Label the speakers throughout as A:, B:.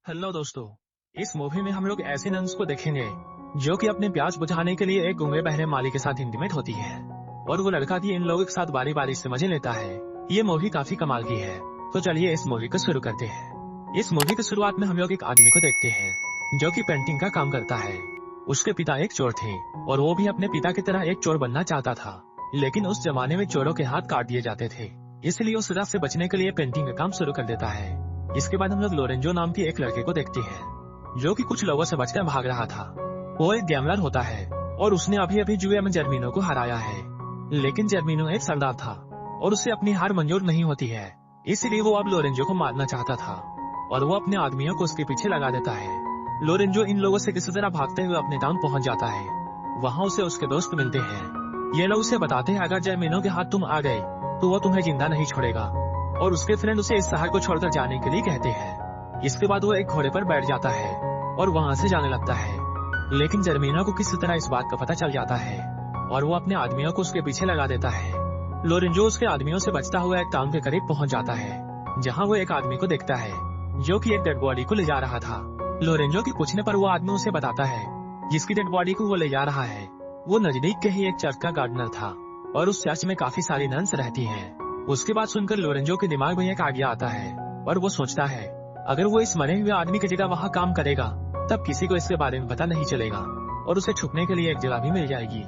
A: Hello दोस्तों। इस movie में हम लोग ऐसे नन्स को देखेंगे जो कि अपने प्यास बुझाने के लिए एक गूंगे बहरे माली के साथ इंटीमेट होती है और वो लड़का भी इन लोगों के साथ बारी बारी से मजे लेता है। ये मूवी काफी कमाल की है, तो चलिए इस मूवी को शुरू करते हैं। इस मूवी की शुरुआत में हम लोग एक आदमी को देखते हैं जो कि पेंटिंग का काम करता है। उसके पिता एक चोर थे और वो भी अपने पिता की तरह एक चोर बनना चाहता था, लेकिन उस जमाने में चोरों के हाथ काट दिए जाते थे, इसलिए उस सजा से बचने के लिए पेंटिंग का काम शुरू कर देता है। इसके बाद हम लोग लोरेंजो नाम की एक लड़के को देखते हैं जो कि कुछ लोगों से बचकर भाग रहा था। वो एक गैमलर होता है और उसने अभी अभी जुए में जर्मिनो को हराया है, लेकिन जर्मिनो एक सरदार था और उसे अपनी हार मंजूर नहीं होती है, इसलिए वो अब लोरेंजो को मारना चाहता था और वो अपने आदमियों को उसके पीछे लगा देता है। लोरेंजो इन लोगों से किसी तरह भागते हुए अपने टाउन पहुंच जाता है। वहाँ उसे उसके दोस्त मिलते हैं। ये लोग उसे बताते हैं अगर जर्मिनो के हाथ तुम आ गए तो वो तुम्हें जिंदा नहीं छोड़ेगा, और उसके फ्रेंड उसे इस शहर को छोड़कर जाने के लिए कहते हैं। इसके बाद वो एक घोड़े पर बैठ जाता है और वहाँ से जाने लगता है, लेकिन जर्मिनो को किसी तरह इस बात का पता चल जाता है और वो अपने आदमियों को उसके पीछे लगा देता है। लोरेंजो उसके आदमियों से बचता हुआ एक टाउन के करीब पहुंच जाता है, जहाँ वो एक आदमी को देखता है जो कि एक डेड बॉडी को ले जा रहा था। लोरेंजो के पूछने पर वो आदमी उसे बताता है जिसकी डेड बॉडी को वो ले जा रहा है वो नजदीक के ही एक चर्च का गार्डनर था और उस चर्च में काफी सारी नन्स रहती हैं। उसकी बात सुनकर लोरेंजो के दिमाग में एक आइडिया आता है और वो सोचता है अगर वो इस मरे हुए आदमी की जगह वहाँ काम करेगा तब किसी को इसके बारे में पता नहीं चलेगा और उसे छुपने के लिए एक जगह भी मिल जाएगी।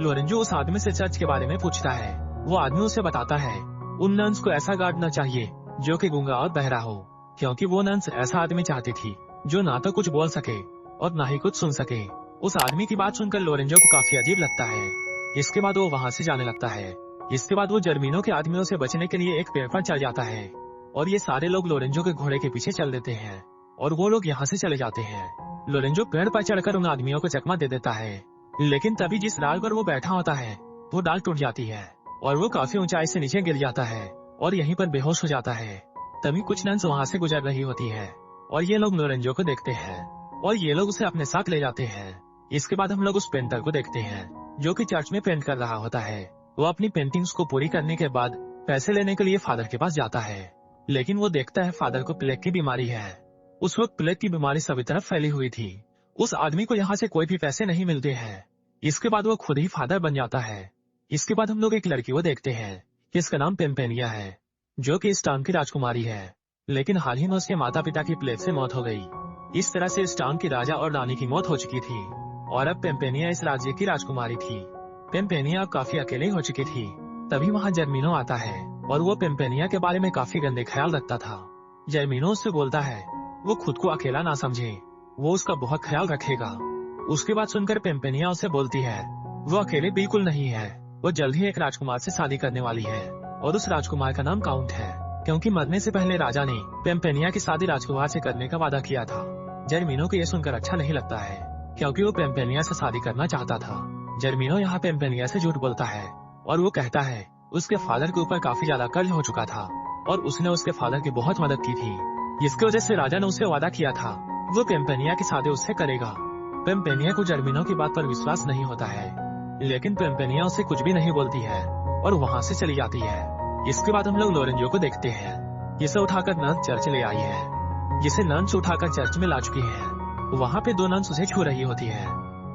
A: लोरेंजो उस आदमी से चर्च के बारे में पूछता है। वो आदमी उसे बताता है उन नन्स को ऐसा गार्डनर चाहिए जो कि गूंगा और बहरा हो, क्योंकि वो नन्स ऐसा आदमी चाहती थी जो ना तो कुछ बोल सके और ना ही कुछ सुन सके। उस आदमी की बात सुनकर लोरेंजो को काफी अजीब लगता है। इसके बाद वो वहाँ से जाने लगता है। इसके बाद वो जर्मिनो के आदमियों से बचने के लिए एक पेड़ पर चढ़ जाता है और ये सारे लोग लोरेंजो के घोड़े के पीछे चल देते हैं और वो लोग यहाँ से चले जाते हैं। लोरेंजो पेड़ पर चढ़कर उन आदमियों को चकमा दे देता है, लेकिन तभी जिस डाल पर वो बैठा होता है वो डाल टूट जाती है और वो काफी ऊंचाई से नीचे गिर जाता है और यहीं पर बेहोश हो जाता है। तभी कुछ नन्स वहाँ से गुजर रही होती है और ये लोग लोरेंजो को देखते हैं और ये लोग उसे अपने साथ ले जाते हैं। इसके बाद हम लोग उस पेंटर को देखते हैं जो कि चर्च में पेंट कर रहा होता है। वो अपनी पेंटिंग्स को पूरी करने के बाद पैसे लेने के लिए फादर के पास जाता है, लेकिन वो देखता है फादर को प्लेग की बीमारी है। उस वक्त प्लेग की बीमारी सभी तरफ फैली हुई थी। उस आदमी को यहाँ से कोई भी पैसे नहीं मिलते हैं। इसके बाद वो खुद ही फादर बन जाता है। इसके बाद हम लोग एक लड़की को देखते हैं जिसका नाम पेम्पेनिया है, जो कि इस टाउन की राजकुमारी है, लेकिन हाल ही में उसके माता पिता की प्लेग से मौत हो गई। इस तरह से इस टाउन की राजा और रानी की मौत हो चुकी थी और अब पेम्पेनिया इस राज्य की राजकुमारी थी। पेम्पेनिया काफी अकेले हो चुकी थी। तभी वहाँ जर्मिनो आता है और वो पेम्पेनिया के बारे में काफी गंदे ख्याल रखता था। जर्मिनो उससे बोलता है वो खुद को अकेला ना समझे, वो उसका बहुत ख्याल रखेगा। उसकी बात सुनकर पेम्पेनिया उसे बोलती है वो अकेले बिल्कुल नहीं है, वो जल्द ही एक राजकुमार से शादी करने वाली है और उस राजकुमार का नाम काउंट है, क्योंकि मरने से पहले राजा ने पेम्पेनिया की शादी राजकुमार से करने का वादा किया था। जर्मिनो को ये सुनकर अच्छा नहीं लगता है, क्योंकि वो पेम्पेनिया से शादी करना चाहता था। जर्मिनो यहाँ पेम्पेनिया से झूठ बोलता है और वो कहता है उसके फादर के ऊपर काफी ज्यादा कर्ज हो चुका था और उसने उसके फादर की बहुत मदद की थी, जिसकी वजह से राजा ने उसे वादा किया था वो पेम्पेनिया की शादी उससे करेगा। पेम्पेनिया को जर्मिनो की बात पर विश्वास नहीं होता है, लेकिन पेम्पेनिया उसे कुछ भी नहीं बोलती है और वहाँ से चली जाती है। इसके बाद हम लोग लोरेंजो को देखते हैं जिसे उठाकर नन्स चर्च ले आई है, जिसे नन्स उठाकर चर्च में ला चुकी है। वहाँ पे दो नन्स उसे छू रही होती है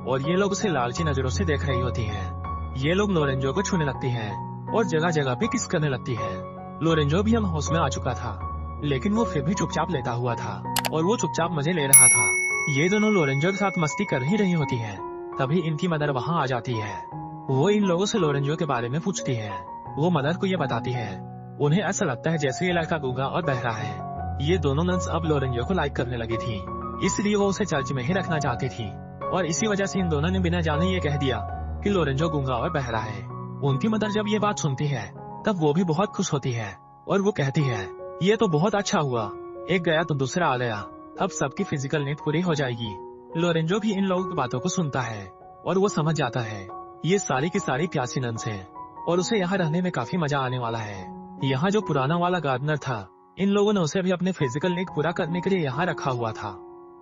A: और ये लोग उसे लालची नजरों से देख रही होती हैं। ये लोग लोरेंजो को छूने लगती हैं और जगह जगह पे किस करने लगती है। लोरेंजो भी हम होश में आ चुका था, लेकिन वो फिर भी चुपचाप लेटा हुआ था और वो चुपचाप मजे ले रहा था। ये दोनों लोरेंजो के साथ मस्ती कर ही रही होती हैं। तभी इनकी मदर वहाँ आ जाती है। वो इन लोगों से लोरेंजो के बारे में पूछती है। वो मदर को ये बताती है उन्हें ऐसा लगता है जैसे ये लड़का गूंगा और बहरा है। ये दोनों नन्स अब लोरेंजो को लाइक करने लगी थी, इसलिए वो उसे चर्च में ही रखना चाहती थी और इसी वजह से इन दोनों ने बिना जाने ये कह दिया कि लोरेंजो गूंगा और बहरा है। उनकी मदर जब ये बात सुनती है तब वो भी बहुत खुश होती है और वो कहती है ये तो बहुत अच्छा हुआ, एक गया तो दूसरा आ गया, अब सबकी फिजिकल नीड पूरी हो जाएगी। लोरेंजो भी इन लोगों की बातों को सुनता है और वो समझ जाता है ये सारी की सारी प्यासी नन्स हैं और उसे यहाँ रहने में काफी मजा आने वाला है। यहाँ जो पुराना वाला गार्डनर था, इन लोगों ने उसे भी अपने फिजिकल नीड पूरा करने के लिए यहाँ रखा हुआ था,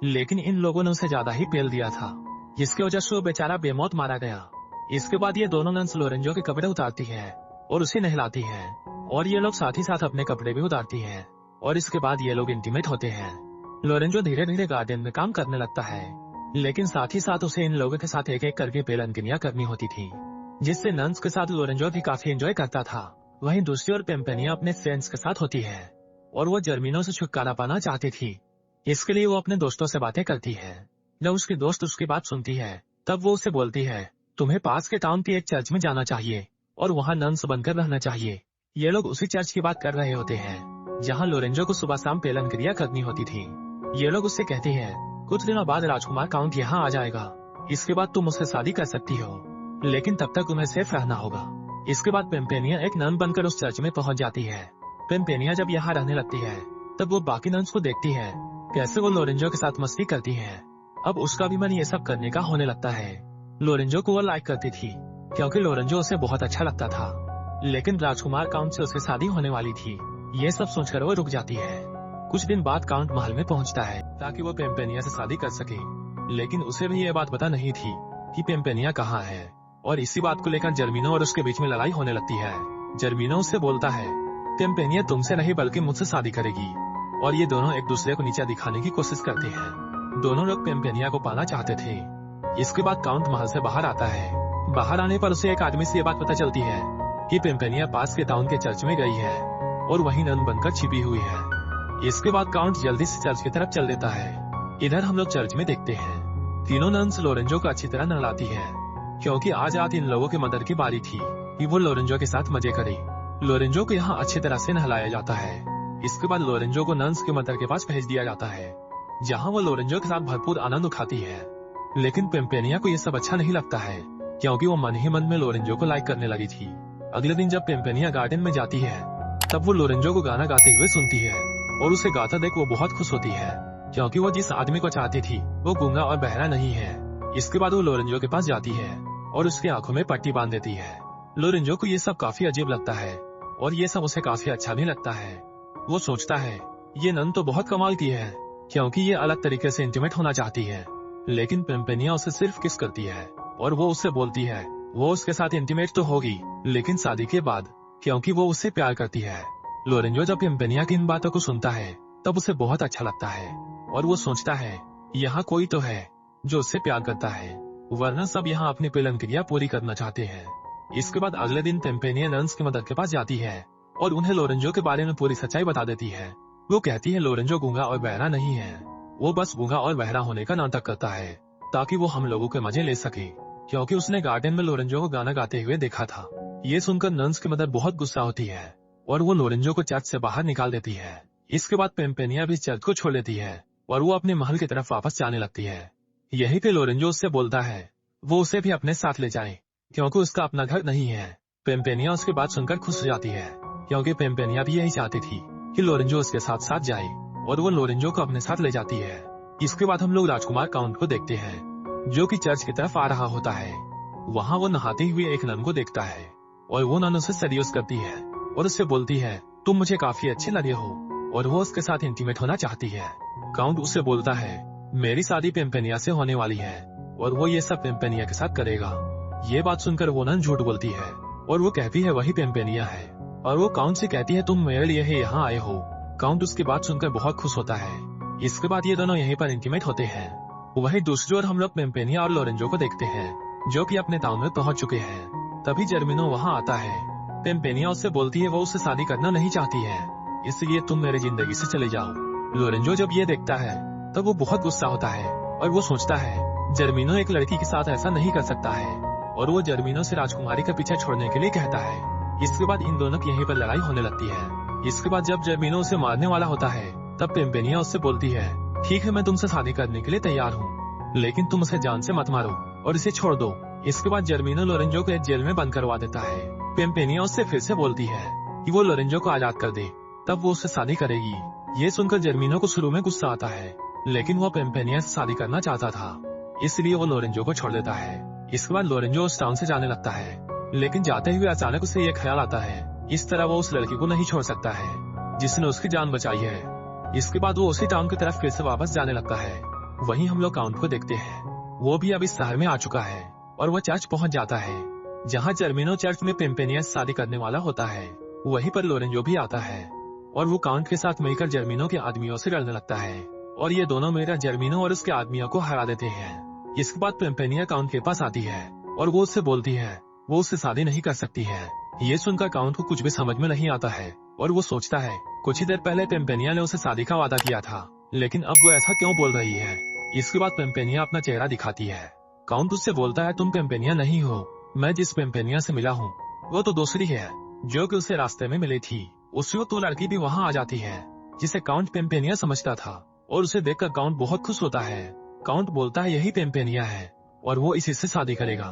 A: लेकिन इन लोगों ने उसे ज्यादा ही पेल दिया था, जिसकी वजह से वो बेचारा बेमौत मारा गया। इसके बाद ये दोनों नन्स लोरेंजो के कपड़े उतारती है और उसे नहलाती है और ये लोग साथ ही साथ अपने कपड़े भी उतारती है और इसके बाद ये लोग इंटीमेट होते हैं। लोरेंजो धीरे धीरे गार्डन में काम करने लगता है, लेकिन साथ ही साथ उसे इन लोगों के साथ एक एक करके पेलनगिनियां करनी होती थी, जिससे नन्स के साथ लोरेंजो भी काफी एंजॉय करता था। वहीं दूसरी ओर पेम्पेनिया अपने फ्रेंड्स के साथ होती है और वो जर्मिनो से छुटकारा पाना चाहती थी। इसके लिए वो अपने दोस्तों से बातें करती है। जब उसकी दोस्त उसकी बात सुनती है, तब वो उसे बोलती है, तुम्हें पास के टाउन की एक चर्च में जाना चाहिए और वहाँ नन्स बनकर रहना चाहिए। ये लोग उसी चर्च की बात कर रहे होते हैं जहाँ लोरेंजो को सुबह शाम पेलन क्रिया करनी होती थी। ये लोग उससे कहती है, कुछ दिनों बाद राजकुमार काउंट यहाँ आ जाएगा, इसके बाद तुम उससे शादी कर सकती हो, लेकिन तब तक तुम्हें सेफ रहना होगा। इसके बाद पेम्पेनिया एक नन बनकर उस चर्च में पहुँच जाती है। पेम्पेनिया जब यहाँ रहने लगती है, तब वो बाकी नन्स को देखती है कैसे वो लोरेंजो के साथ मस्ती करती है। अब उसका भी मन ये सब करने का होने लगता है। लोरेंजो को वो लाइक करती थी क्योंकि लोरेंजो उसे बहुत अच्छा लगता था, लेकिन राजकुमार काउंट से उसे शादी होने वाली थी। ये सब सोचकर वो रुक जाती है। कुछ दिन बाद काउंट महल में पहुंचता है ताकि वो पेम्पेनिया से शादी कर सके, लेकिन उसे भी ये बात पता नहीं थी कि पेम्पेनिया कहाँ है। और इसी बात को लेकर जर्मिनो और उसके बीच में लड़ाई होने लगती है। जर्मिनो उससे बोलता है, पेम्पेनिया तुमसे नहीं बल्कि मुझसे शादी करेगी, और ये दोनों एक दूसरे को नीचा दिखाने की कोशिश करते हैं। दोनों लोग पेम्पेनिया को पाना चाहते थे। इसके बाद काउंट महल से बाहर आता है। बाहर आने पर उसे एक आदमी से ये बात पता चलती है कि पेम्पेनिया पास के टाउन के चर्च में गई है और वहीं नन बनकर छिपी हुई है। इसके बाद काउंट जल्दी से चर्च की तरफ चल देता है। इधर हम लोग चर्च में देखते हैं तीनों नन्स लोरेंजो को अच्छी तरह नहलाती है, क्योंकि आज रात इन लोगों के मदर की बारी थी कि वो लोरेंजो के साथ मजे करे। लोरेंजो को यहाँ अच्छी तरह से नहलाया जाता है। इसके बाद लोरेंजो को नन्स के मदर के पास भेज दिया जाता है, जहाँ वो लोरेंजो के साथ भरपूर आनंद उठाती है। लेकिन पेम्पेनिया को ये सब अच्छा नहीं लगता है, क्योंकि वो मन ही मन में लोरेंजो को लाइक करने लगी थी। अगले दिन जब पेम्पेनिया गार्डन में जाती है, तब वो लोरेंजो को गाना गाते हुए सुनती है और उसे गाता देख वो बहुत खुश होती है, क्योंकि वो जिस आदमी को चाहती थी वो गूंगा और बहरा नहीं है। इसके बाद वो लोरेंजो के पास जाती है और उसकी आंखों में पट्टी बांध देती है। लोरेंजो को ये सब काफी अजीब लगता है और ये सब उसे काफी अच्छा भी लगता है। वो सोचता है, ये नन तो बहुत कमाल की है, क्योंकि ये अलग तरीके से इंटीमेट होना चाहती है। लेकिन पेम्पेनिया उसे सिर्फ किस करती है और वो उससे बोलती है वो उसके साथ इंटीमेट तो होगी, लेकिन शादी के बाद, क्योंकि वो उससे प्यार करती है। लोरेंजो जब पेम्पेनिया की इन बातों को सुनता है, तब उसे बहुत अच्छा लगता है और वो सोचता है, यहाँ कोई तो है जो उससे प्यार करता है, वरना सब यहाँ अपनी पेलन क्रिया पूरी करना चाहते हैं। इसके बाद अगले दिन पेम्पेनिया नन्स की मदद के पास जाती है और उन्हें लोरेंजो के बारे में पूरी सच्चाई बता देती है। वो कहती है लोरेंजो गूंगा और बहरा नहीं है, वो बस गूंगा और बहरा होने का नाटक करता है ताकि वो हम लोगों के मजे ले सके, क्योंकि उसने गार्डन में लोरेंजो को गाना गाते हुए देखा था। ये सुनकर नन्स की मदर बहुत गुस्सा होती है और वो लोरेंजो को चर्च से बाहर निकाल देती है। इसके बाद पेम्पेनिया भी चर्च को छोड़ देती है और वो अपने महल की तरफ वापस जाने लगती है। यहीं पे लोरेंजो उससे बोलता है वो उसे भी अपने साथ ले जाए, क्योंकि उसका अपना घर नहीं है। पेम्पेनिया उसकी बात सुनकर खुश हो जाती है, क्योंकि पेम्पेनिया भी यही चाहती थी कि लोरेंजो उसके साथ साथ जाए, और वो लोरेंजो को अपने साथ ले जाती है। इसके बाद हम लोग राजकुमार काउंट को देखते हैं, जो कि चर्च की तरफ आ रहा होता है। वहाँ वो नहाते हुए एक नन को देखता है और वो नन उसे सेड्यूस करती है और उससे बोलती है, तुम मुझे काफी अच्छे लगे हो, और वो उसके साथ इंटीमेट होना चाहती है। काउंट उससे बोलता है, मेरी शादी पेम्पेनिया से होने वाली है और वो ये सब पेम्पेनिया के साथ करेगा। ये बात सुनकर वो नन झूठ बोलती है और वो कहती है वही पेम्पेनिया है, और वो काउंट से कहती है तुम मेरे लिए यहाँ आए हो। काउंट उसकी बात सुनकर बहुत खुश होता है। इसके बाद ये दोनों यहीं पर इंटीमेट होते हैं। वही दूसरी ओर हम लोग पेम्पेनिया और लोरेंजो को देखते हैं, जो कि अपने टाउन में पहुंच चुके हैं। तभी जर्मिनो वहाँ आता है। पेम्पेनिया उससे बोलती है वो उससे शादी करना नहीं चाहती है, इसलिए तुम मेरी जिंदगी से चले जाओ। लोरेंजो जब ये देखता है तब वो बहुत गुस्सा होता है और वो सोचता है जर्मिनो एक लड़की के साथ ऐसा नहीं कर सकता है, और वो जर्मिनो से राजकुमारी का पीछा छोड़ने के लिए कहता है। इसके बाद इन दोनों की यहीं पर लड़ाई होने लगती है। इसके बाद जब जर्मिनो उसे मारने वाला होता है, तब पेम्पेनिया उससे बोलती है, ठीक है मैं तुमसे शादी करने के लिए तैयार हूँ, लेकिन तुम उसे जान से मत मारो और इसे छोड़ दो। इसके बाद जर्मिनो लोरेंजो को एक जेल में बंद करवा देता है। पेम्पेनिया उससे फिर से बोलती है कि वो लोरेंजो को आजाद कर दे, तब वो उससे शादी करेगी। ये सुनकर जर्मिनो को शुरू में गुस्सा आता है, लेकिन वो पेम्पेनिया से शादी करना चाहता था, इसलिए वो लोरेंजो को छोड़ देता है। इसके बाद लोरेंजो उस टाउन से जाने लगता है, लेकिन जाते हुए अचानक उसे ये ख्याल आता है इस तरह वो उस लड़की को नहीं छोड़ सकता है जिसने उसकी जान बचाई है। इसके बाद वो उसी टाउन की तरफ फिर से वापस जाने लगता है। वहीं हम लोग काउंट को देखते हैं, वो भी अब इस शहर में आ चुका है और वो चर्च पहुंच जाता है, जहाँ जर्मिनो चर्च में पेम्पेनिया से शादी करने वाला होता है। वहीं पर लोरेंजो भी आता है और वो काउंट के साथ मिलकर जर्मिनो के आदमियों से लड़ने लगता है और ये दोनों मेरा जर्मिनो और उसके आदमियों को हरा देते हैं। इसके बाद पेम्पेनिया काउंट के पास आती है और वो उससे बोलती है वो उससे शादी नहीं कर सकती है। ये सुनकर काउंट को कुछ भी समझ में नहीं आता है और वो सोचता है कुछ ही देर पहले पेम्पेनिया ने उसे शादी का वादा किया था, लेकिन अब वो ऐसा क्यों बोल रही है। इसके बाद पेम्पेनिया अपना चेहरा दिखाती है। काउंट उससे बोलता है तुम पेम्पेनिया नहीं हो, मैं जिस पेम्पेनिया से मिला हूँ वो तो दूसरी है जो कि उसे रास्ते में मिली थी। उसी वक्त वो लड़की भी वहाँ आ जाती है जिसे काउंट पेम्पेनिया समझता था और उसे देखकर काउंट बहुत खुश होता है। काउंट बोलता है यही पेम्पेनिया है और वो इसी से शादी करेगा।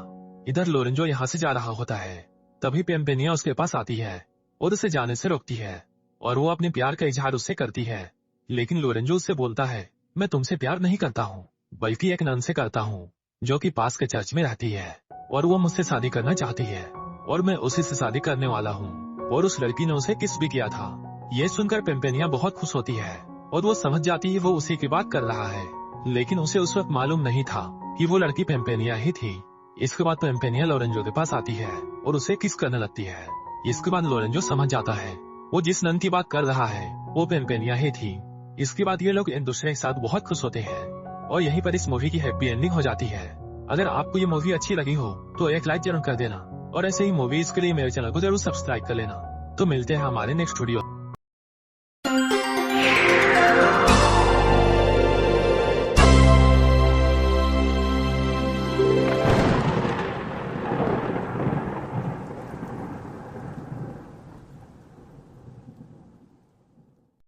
A: इधर लोरेंजो यहाँ से जा रहा होता है, तभी पेम्पेनिया उसके पास आती है और उसे जाने से रोकती है और वो अपने प्यार का इजहार उससे करती है। लेकिन लोरेंजो उससे बोलता है मैं तुमसे प्यार नहीं करता हूँ, बल्कि एक नन से करता हूँ जो कि पास के चर्च में रहती है और वो मुझसे शादी करना चाहती है और मैं उसी से शादी करने वाला हूँ। और उस लड़की ने उसे किस भी किया था। ये सुनकर पेम्पेनिया बहुत खुश होती है और वो समझ जाती है वो उसी की बात कर रहा है, लेकिन उसे उस वक्त मालूम नहीं था कि वो लड़की पेम्पेनिया ही थी। इसके बाद पेम्पेनिया लोरेंजो के पास आती है और उसे किस करने लगती है। इसके बाद लोरेंजो समझ जाता है वो जिस नन की बात कर रहा है वो पेम्पेनिया ही थी। इसके बाद ये लोग एक दूसरे के साथ बहुत खुश होते हैं और यहीं पर इस मूवी की हैप्पी एंडिंग हो जाती है। अगर आपको ये मूवी अच्छी लगी हो तो एक लाइक जरूर कर देना और ऐसे ही मूवीज के लिए मेरे चैनल को जरूर सब्सक्राइब कर लेना। तो मिलते हैं हमारे नेक्स्ट वीडियो।